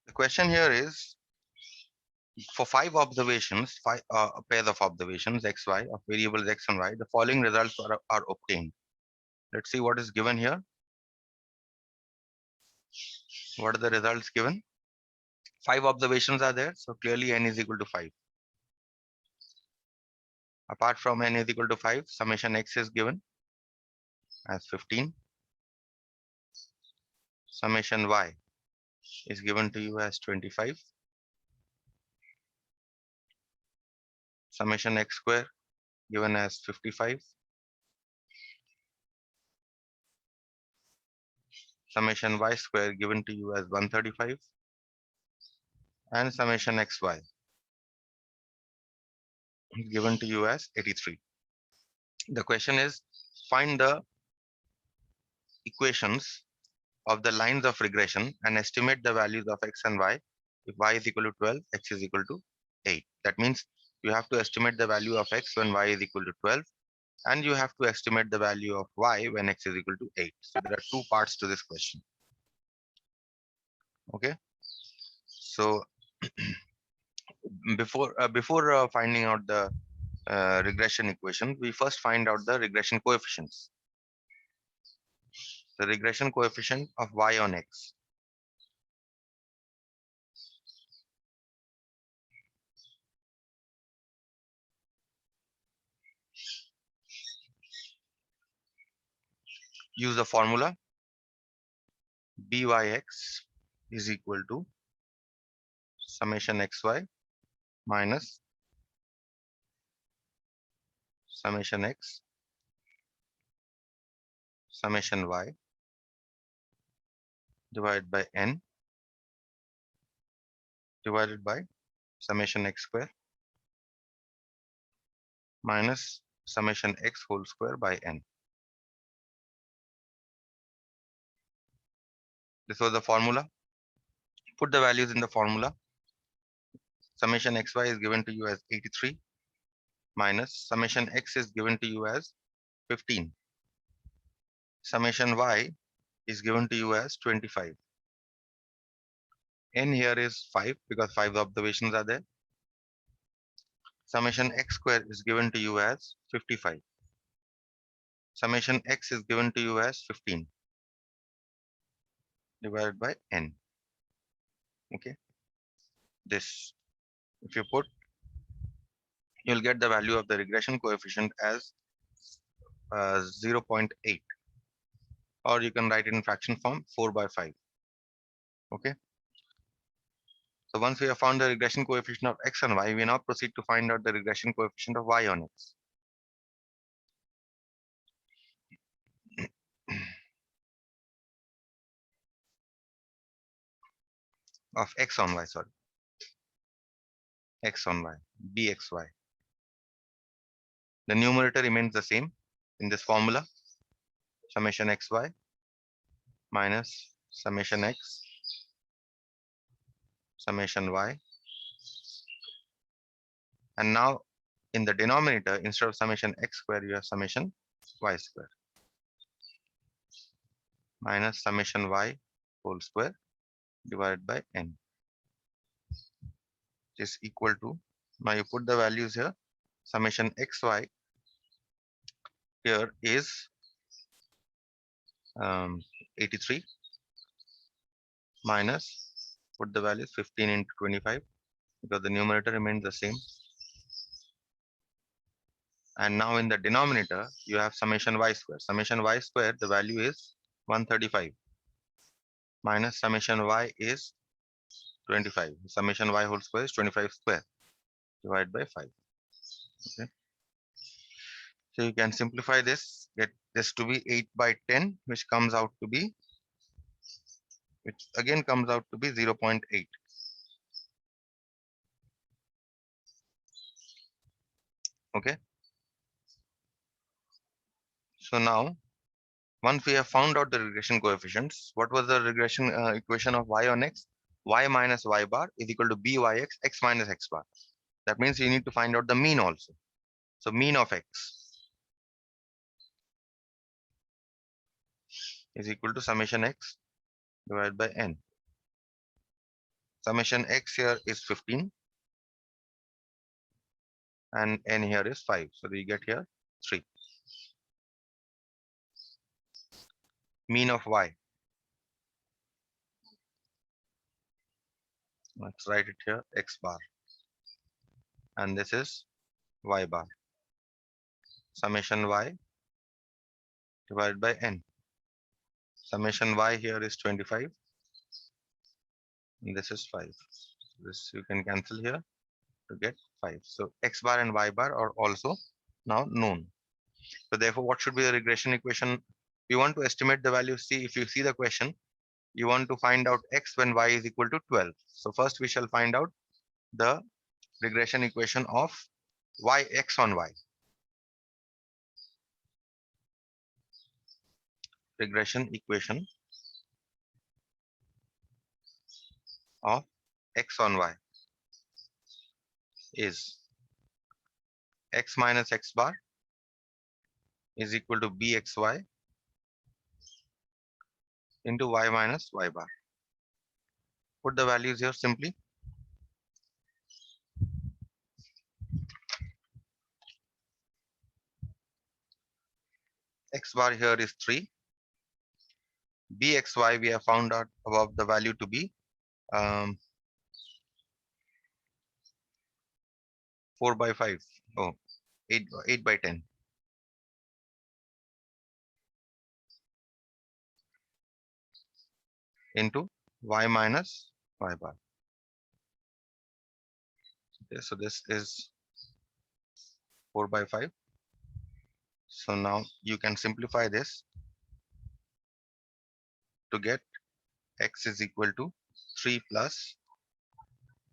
The question here is for five observations, five pairs of observations x, y of variables x and y, the following results are obtained. Let's see what is given here. What are the results given? Five observations are there, so clearly n is equal to 5. Apart from n is equal to 5, summation x is given as 15. Summation y is given to you as 25. Summation x square given as 55. Summation y square given to you as 135. And summation xy is given to you as 83. The question is, find the equations of the lines of regression and estimate the values of x and y if y is equal to 12, x is equal to 8. That means you have to estimate the value of x when y is equal to 12, and you have to estimate the value of y when x is equal to 8. So there are two parts to this question. Okay. So before finding out the regression equation, we first find out the regression coefficients. The regression coefficient of y on x. Use the formula byx is equal to summation xy minus summation x summation y divided by n divided by summation x square minus summation x whole square by n. This was the formula. Put the values in the formula. Summation xy is given to you as 83 minus summation x is given to you as 15. Summation y is given to you as 25. N here is 5 because 5 observations are there. Summation x square is given to you as 55. Summation x is given to you as 15 divided by n. Okay. This, if you put, you'll get the value of the regression coefficient as 0.8, or you can write it in fraction form 4 by 5. Okay. So once we have found the regression coefficient of x and y, we now proceed to find out the regression coefficient of y on x. Of x on y, sorry. X on y, bxy. The numerator remains the same in this formula. Summation xy minus summation x summation y. And now in the denominator, instead of summation x square, you have summation y square minus summation y whole square divided by n is equal to, now you put the values here, summation xy here is 83 minus, put the values 15 into 25 because the numerator remains the same. And now in the denominator, you have summation y square. Summation y square, the value is 135 minus summation y is 25. Summation y whole square is 25 square divided by 5. Okay. So you can simplify this, get this to be 8 by 10, which comes out to be, which again comes out to be 0.8. Okay. So now, once we have found out the regression coefficients, what was the regression equation of y on x? Y minus y bar is equal to byx, x minus x bar. That means you need to find out the mean also. So mean of x is equal to summation x divided by n. Summation x here is 15 and n here is 5. So we get here 3. Mean of y. Let's write it here, x bar. And this is y bar. Summation y divided by n. Summation y here is 25. And this is 5. This you can cancel here to get 5. So x bar and y bar are also now known. So therefore, what should be the regression equation? We want to estimate the value. See, if you see the question, you want to find out x when y is equal to 12. So first we shall find out the regression equation of yx on y. Regression equation of x on y is x minus x bar is equal to bxy into y minus y bar. Put the values here simply. X bar here is 3. Bxy we have found out above the value to be 4 by 5. Oh, 8 by 10. Into y minus y bar. Okay, so this is 4 by 5. So now you can simplify this to get x is equal to 3 plus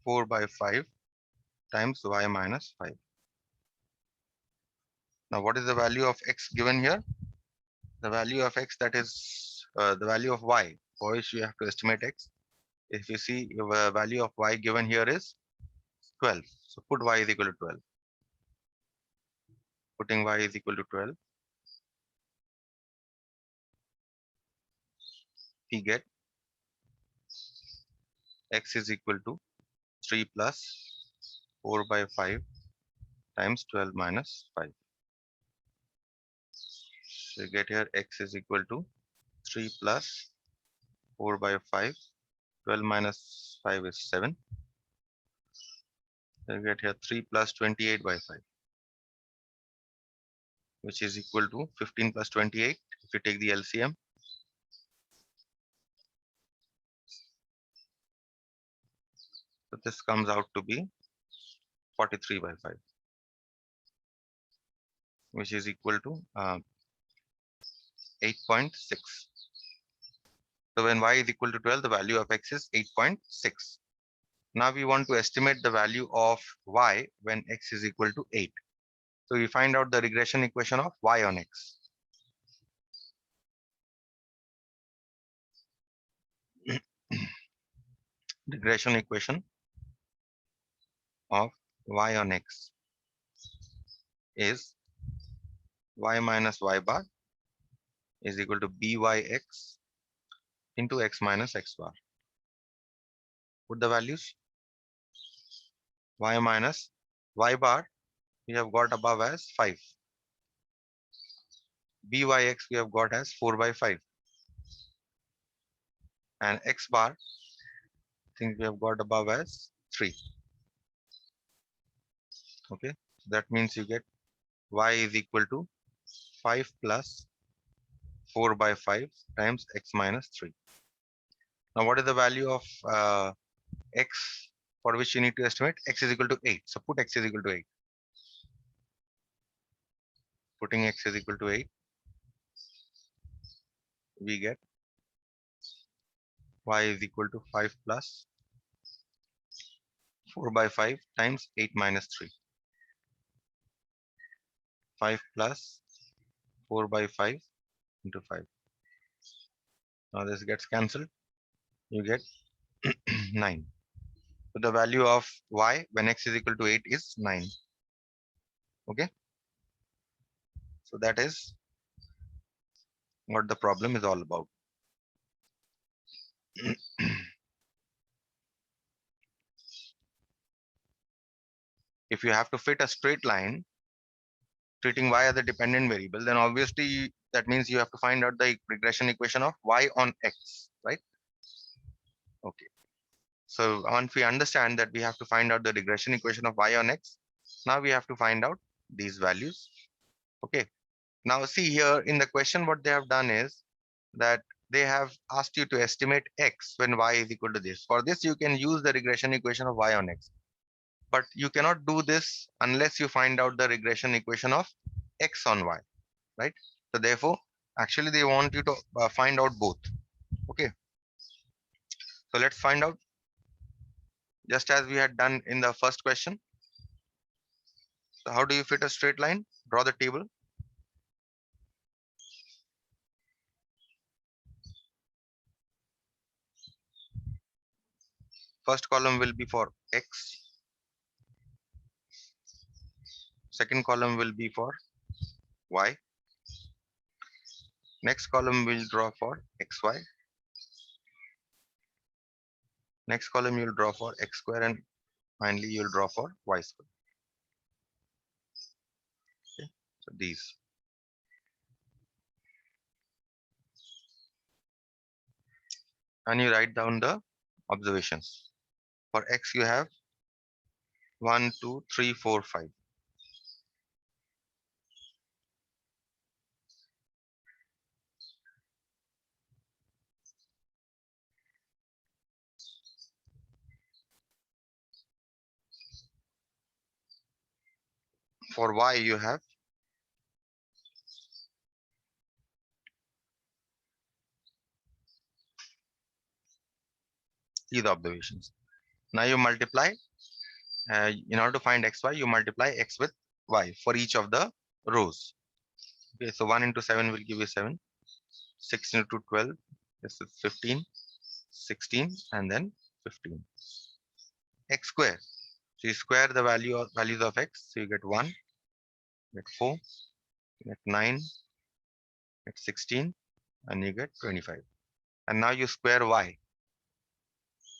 4 by 5 times y minus 5. Now what is the value of x given here? The value of x, that is the value of y, for which you have to estimate x. If you see the value of y given here is 12. So put y is equal to 12. Putting y is equal to 12, we get x is equal to 3 plus 4 by 5 times 12 minus 5. So you get here x is equal to 3 plus 4 by 5. 12 minus 5 is 7. So you get here 3 plus 28 by 5, which is equal to 15 plus 28. If you take the LCM, so this comes out to be 43 by 5, which is equal to 8.6. So when y is equal to 12, the value of x is 8.6. Now we want to estimate the value of y when x is equal to 8. So we find out the regression equation of y on x. Regression equation of y on x is y minus y bar is equal to byx into x minus x bar. Put the values. Y minus y bar we have got above as 5. Byx we have got as 4 by 5. And x bar I think we have got above as 3. Okay, that means you get y is equal to 5 plus 4 by 5 times x minus 3. Now what is the value of x for which you need to estimate? X is equal to 8. So put x is equal to 8. Putting x is equal to 8, we get y is equal to 5 plus 4 by 5 times 8 minus 3. 5 plus 4 by 5 into 5. Now this gets cancelled. You get 9. So the value of y when x is equal to 8 is 9. Okay. So that is what the problem is all about. if you have to fit a straight line treating y as a dependent variable, then obviously that means you have to find out the regression equation of y on x, right? Okay. So once we understand that we have to find out the regression equation of y on x, now we have to find out these values. Okay. Now see here in the question, what they have done is that they have asked you to estimate x when y is equal to this. For this, you can use the regression equation of y on x. But you cannot do this unless you find out the regression equation of x on y, right? So therefore, actually they want you to find out both. Okay. So let's find out just as we had done in the first question. So how do you fit a straight line? Draw the table. First column will be for x. Second column will be for y. Next column will draw for xy. Next column you'll draw for x square, and finally you'll draw for y square. Okay. So these. And you write down the observations. For x you have 1, 2, 3, 4, 5. For y you have these observations. Now you multiply, in order to find xy, you multiply x with y for each of the rows. Okay, so 1 into 7 will give you 7. 6 into 12, this is 15, 16, and then 15. X square. So you square the values of x, so you get 1, you get 4, you get 9, you get 16, and you get 25. And now you square y.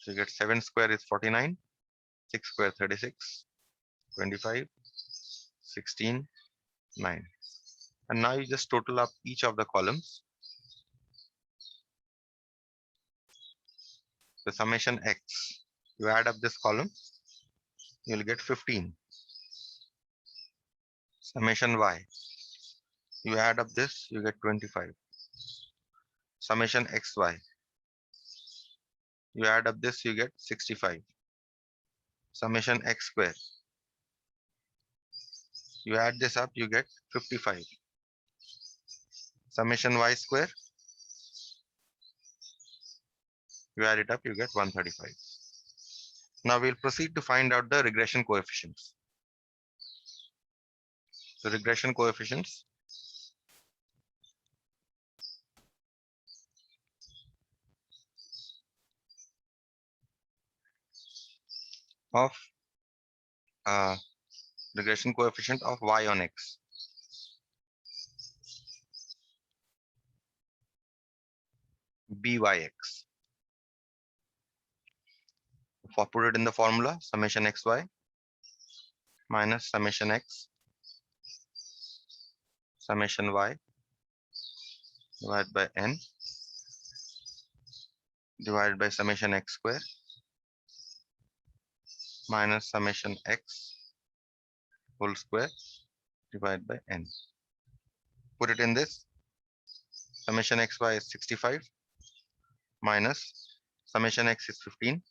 So you get 7 square is 49, 6 square 36, 25, 16, 9. And now you just total up each of the columns. The summation x, you add up this column, you'll get 15. Summation y, you add up this, you get 25. Summation xy, you add up this, you get 65. Summation x square, you add this up, you get 55. Summation y square, you add it up, you get 135. Now we'll proceed to find out the regression coefficients. The regression coefficients of regression coefficient of y on x. Byx. For put it in the formula, summation xy minus summation x summation y divided by n divided by summation x square minus summation x whole square divided by n. Put it in this. Summation xy is 65 minus summation x is 15.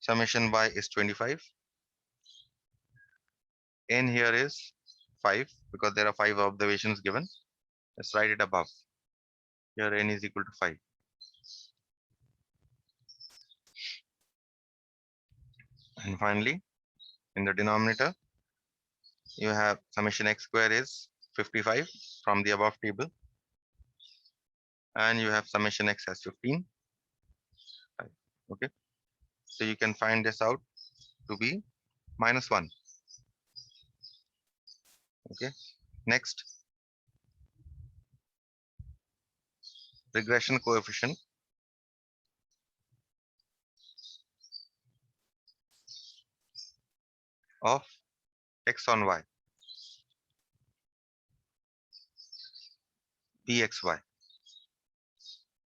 Summation y is 25. N here is 5 because there are 5 observations given. Let's write it above. Here n is equal to 5. And finally, in the denominator, you have summation x square is 55 from the above table. And you have summation x as 15. Okay. So you can find this out to be -1. Okay. Next, regression coefficient of x on y, pxy.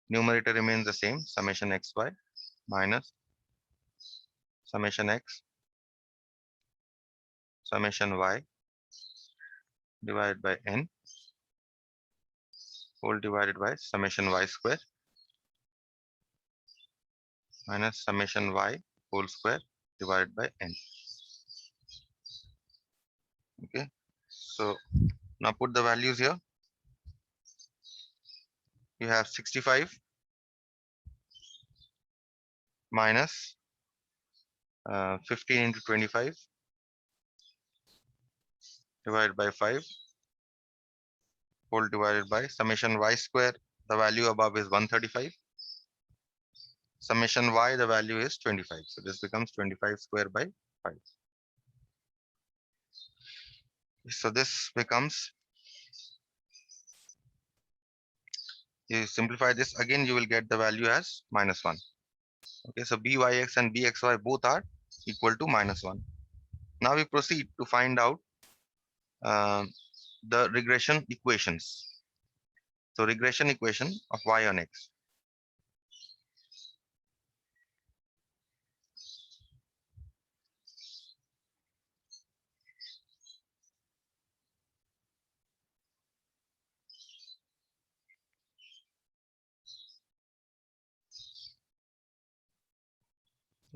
Numerator remains the same, summation xy minus summation x summation y divided by n whole divided by summation y square minus summation y whole square divided by n. Okay, so now put the values here. You have 65 minus 15 into 25 divided by 5 whole divided by summation y square. The value above is 135. Summation y, the value is 25. So this becomes 25 square by 5. So this becomes, you simplify this again, you will get the value as -1. Okay, so byx and bxy both are equal to -1. Now we proceed to find out the regression equations. So regression equation of y on x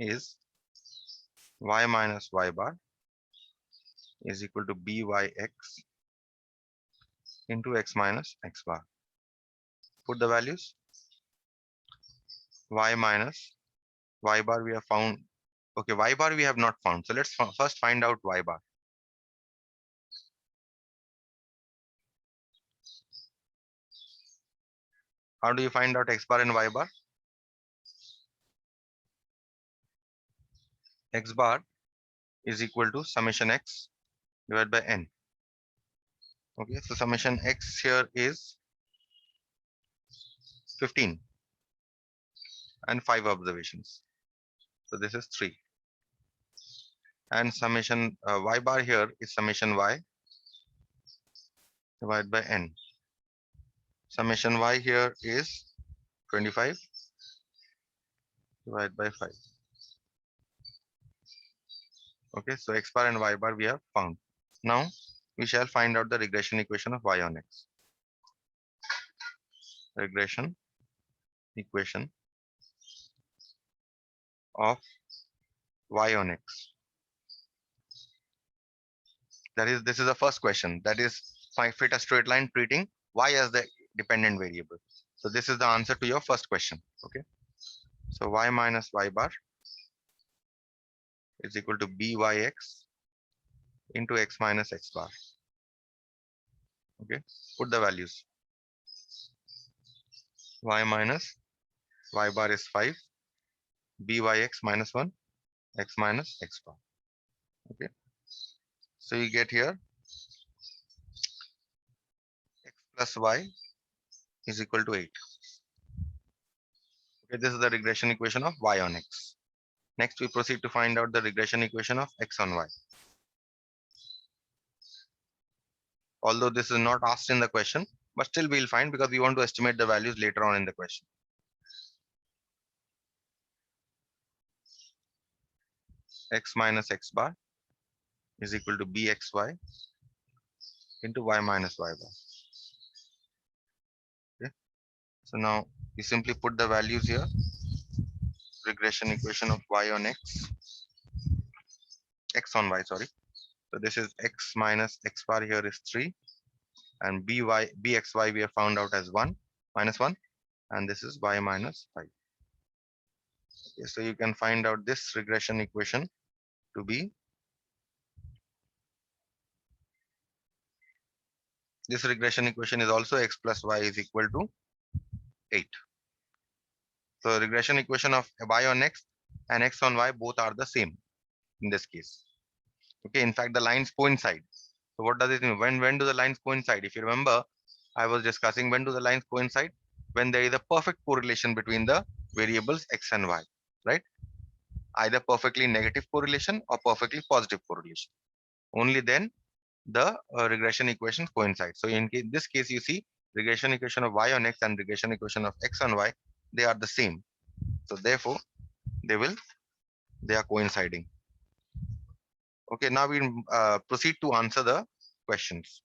is y minus y bar is equal to byx into x minus x bar. Put the values. Y minus y bar we have found. Okay, y bar we have not found. So let's first find out y bar. How do you find out x bar and y bar? X bar is equal to summation x divided by n. Okay, so summation x here is 15 and 5 observations. So this is 3. And summation y bar here is summation y divided by n. Summation y here is 25 divided by 5. Okay, so x bar and y bar we have found. Now we shall find out the regression equation of y on x. Regression equation of y on x. That is, this is the first question. That is, fit a straight line treating y as the dependent variable. So this is the answer to your first question. Okay. So y minus y bar is equal to byx into x minus x bar. Okay. Put the values. Y minus y bar is 5. Byx minus 1. X minus x bar. Okay. So you get here x plus y is equal to 8. Okay, this is the regression equation of y on x. Next, we proceed to find out the regression equation of x on y. Although this is not asked in the question, but still we'll find because we want to estimate the values later on in the question. X minus x bar is equal to bxy into y minus y bar. Okay. So now we simply put the values here. Regression equation of y on x on y, sorry. So this is x minus x bar here is 3, and bxy we have found out as 1 minus 1, and this is y minus 5. Okay, so you can find out this regression equation to be, this regression equation is also x plus y is equal to 8. So regression equation of y on x and x on y both are the same in this case. Okay, in fact the lines coincide. So what does it mean? When do the lines coincide? If you remember, I was discussing when do the lines coincide? When there is a perfect correlation between the variables x and y, right? either perfectly negative correlation or perfectly positive correlation. Only then the regression equation coincide. So in this case, you see regression equation of y on x and regression equation of x on y, they are the same. So therefore, they are coinciding. Okay, now we proceed to answer the questions.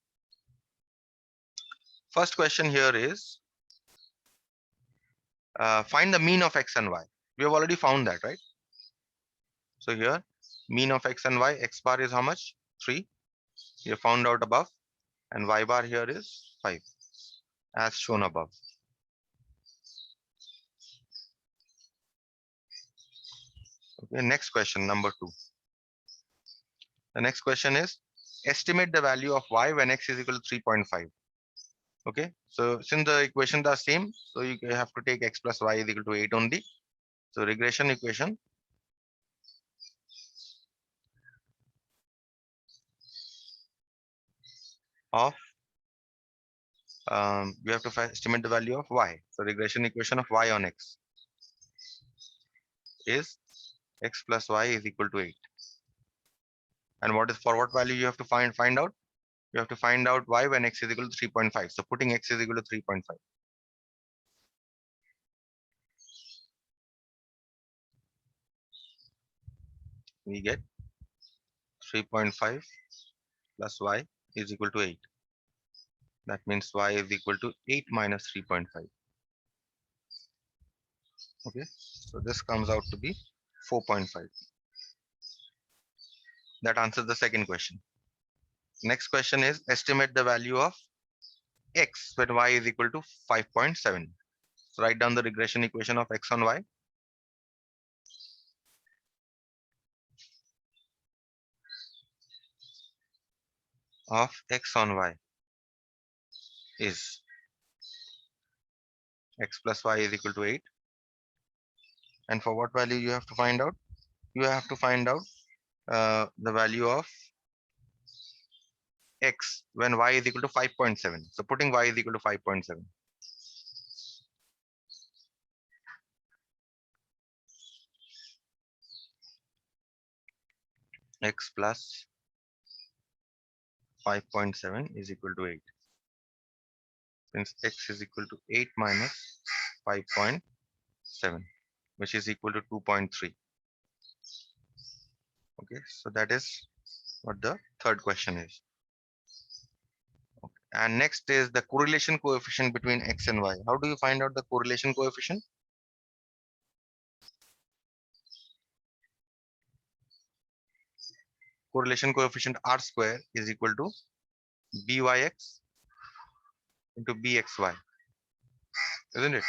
First question here is, find the mean of x and y. We have already found that, right? So here, mean of x and y, x bar is how much? 3. We have found out above, and y bar here is 5, as shown above. Okay, next question, number 2. The next question is, estimate the value of y when x is equal to 3.5. Okay, so since the equations are same, so you have to take x plus y is equal to 8 only. So regression equation of we have to estimate the value of y. So regression equation of y on x is x plus y is equal to 8. And what is for what value you have to find out? You have to find out y when x is equal to 3.5. So putting x is equal to 3.5. We get 3.5 plus y is equal to 8. That means y is equal to 8 minus 3.5. Okay, so this comes out to be 4.5. That answers the second question. Next question is, estimate the value of x when y is equal to 5.7. So write down the regression equation of x on y. Of x on y is x plus y is equal to 8. And for what value you have to find out? You have to find out the value of x when y is equal to 5.7. So putting y is equal to 5.7. X plus 5.7 is equal to 8. Since x is equal to 8 minus 5.7, which is equal to 2.3. Okay, so that is what the third question is. Okay. And next is the correlation coefficient between x and y. How do you find out the correlation coefficient? Correlation coefficient r square is equal to byx into bxy, isn't it?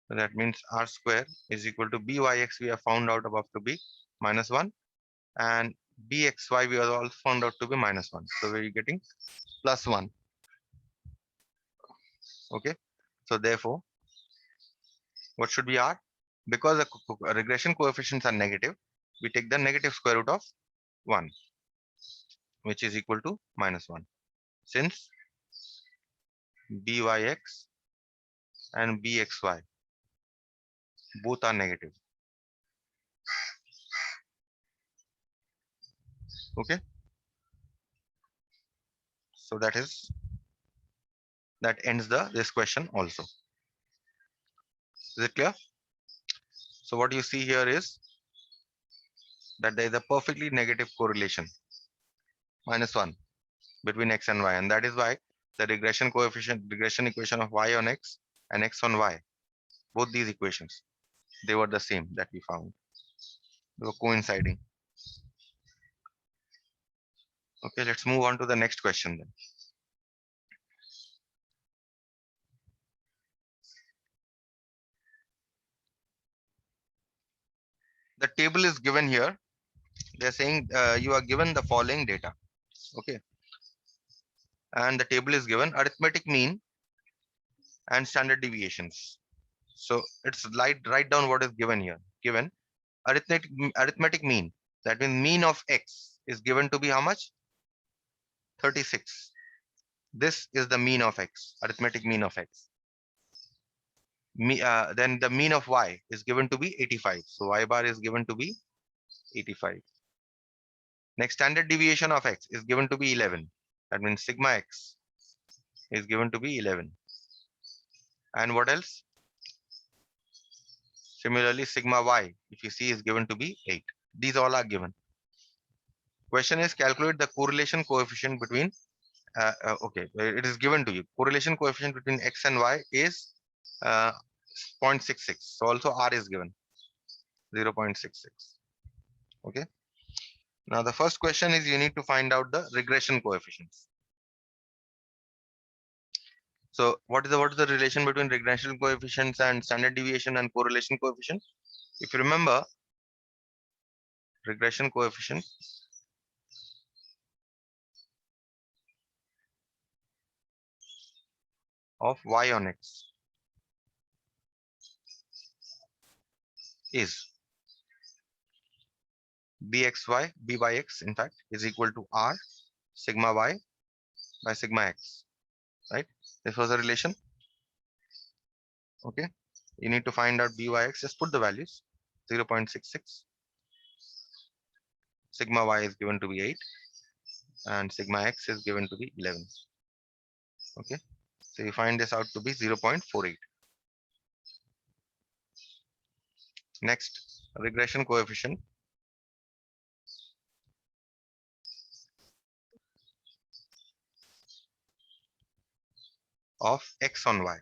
So that means r square is equal to byx we have found out above to be minus 1, and bxy we have also found out to be minus 1. So we're getting plus 1. Okay, so therefore what should be r? Because the regression coefficients are negative, we take the negative square root of 1, which is equal to minus 1. Since byx and bxy both are negative. Okay, so that ends this question also. Is it clear? So what you see here is that there is a perfectly negative correlation, minus 1, between x and y, and that is why the regression equation of y on x and x on y, both these equations, they were the same that we found. They were coinciding. Okay, let's move on to the next question then. The table is given here. They're saying you are given the following data. Okay, and the table is given arithmetic mean and standard deviations. So it's write down what is given here. Given arithmetic mean, that means mean of x is given to be how much? 36. This is the mean of x, arithmetic mean of x. Then the mean of y is given to be 85. So y bar is given to be 85. Next, standard deviation of x is given to be 11. That means sigma x is given to be 11. And what else? Similarly, sigma y, if you see, is given to be 8. These all are given. Question is calculate the correlation coefficient between, okay, it is given to you. Correlation coefficient between x and y is 0.66. So also R is given, 0.66. Okay. Now the first question is you need to find out the regression coefficients. So what is the relation between regression coefficients and standard deviation and correlation coefficient? If you remember, regression coefficient of y on x is bxy, b by x in fact is equal to r sigma y by sigma x, right? This was a relation. Okay. You need to find out byx, just put the values. 0.66. Sigma y is given to be 8 and sigma x is given to be 11. Okay. So you find this out to be 0.48. Next, regression coefficient of x on y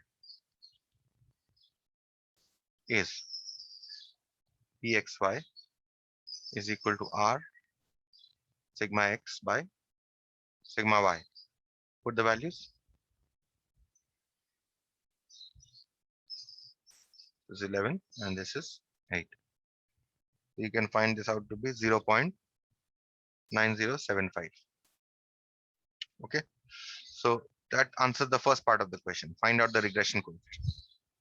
is bxy is equal to r sigma x by sigma y. Put the values. This is 11 and this is 8. You can find this out to be 0.9075. Okay. So that answers the first part of the question. Find out the regression coefficient.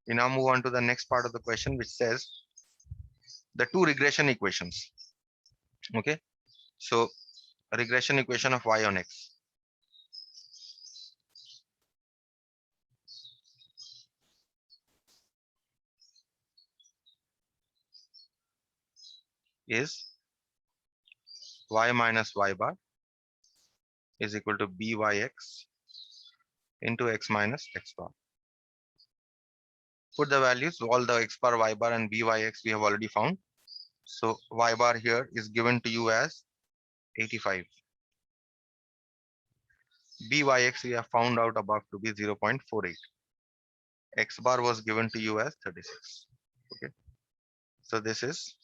We now move on to the next part of the question, which says the two regression equations. Okay. So a regression equation of y on x is y minus y bar is equal to byx into x minus x bar. Put the values, all the x bar, y bar and byx we have already found. So y bar here is given to you as 85. Byx we have found out above to be 0.48. X bar was given to you as 36. Okay. So this is,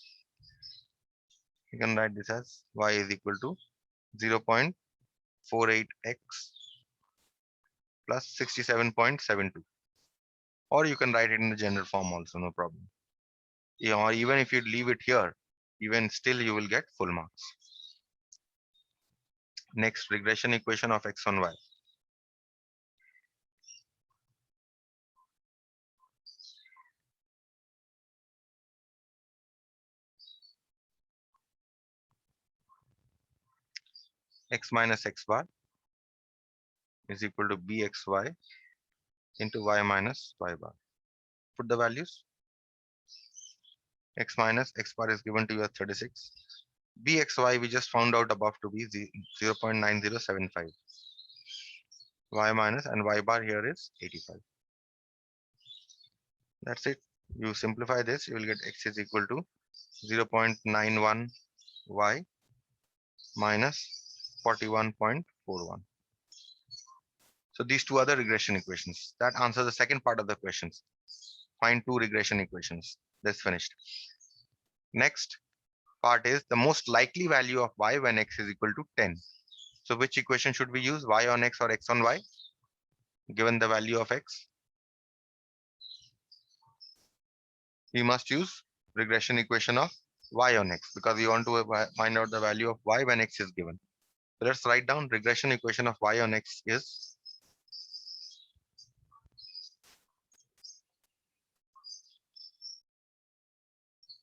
you can write this as y is equal to 0.48x plus 67.72. Or you can write it in the general form also, no problem. Yeah, or even if you leave it here, even still you will get full marks. Next, regression equation of x on y. X minus x bar is equal to bxy into y minus y bar. Put the values. X minus x bar is given to you as 36. Bxy we just found out above to be 0.9075. Y minus and y bar here is 85. That's it. You simplify this, you will get x is equal to 0.91 y minus 41.41. So these two other regression equations that answer the second part of the questions. Find two regression equations. That's finished. Next part is the most likely value of y when x is equal to 10. So which equation should we use, y on x or x on y, given the value of x? We must use regression equation of y on x because we want to find out the value of y when x is given. So let's write down regression equation of y on x is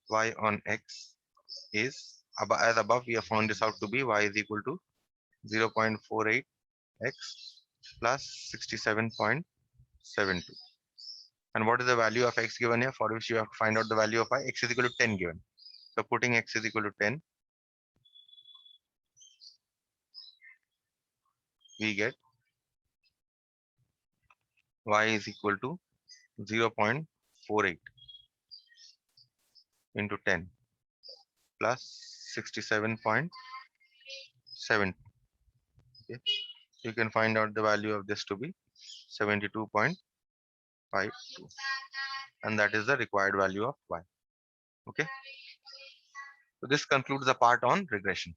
y on x is, as above we have found this out to be y is equal to 0.48x plus 67.72. And what is the value of x given here, for which you have to find out the value of y? X is equal to 10 given. So putting x is equal to 10, we get y is equal to 0.48 into 10 plus 67.7. Okay. You can find out the value of this to be 72.52, and that is the required value of y. Okay. So this concludes the part on regression.